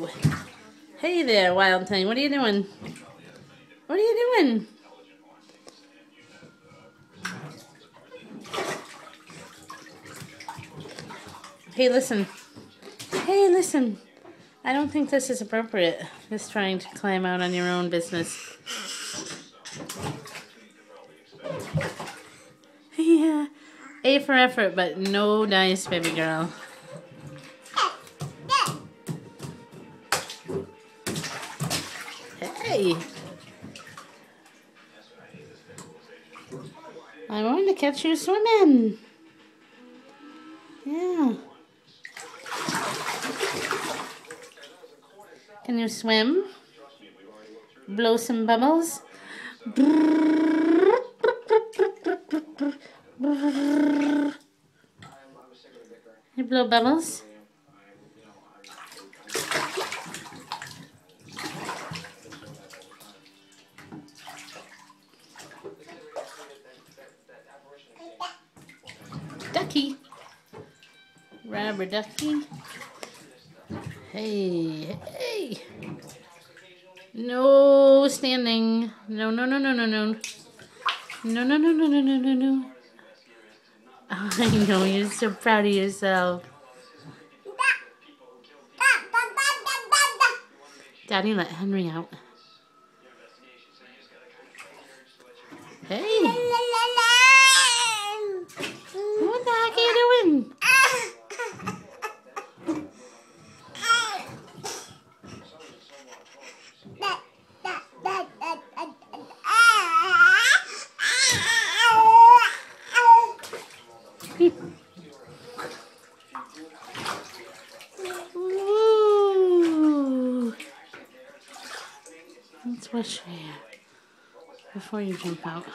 Whoa. Hey there, wild thing. What are you doing? What are you doing? Hey, listen. Hey, listen. I don't think this is appropriate. Just trying to climb out on your own business. Yeah. A for effort, but no dice, baby girl. Hey. I wanted to catch you swimming. Yeah. Can you swim? Blow some bubbles? You blow bubbles? Ducky. Rubber ducky. Hey, hey. No standing. No, no, no, no, no, no. No, no, no, no, no, no, no, no. I know, you're so proud of yourself. Daddy let Henry out. Hey. What the heck are you doing? Ooh. Let's wash your hair before you jump out.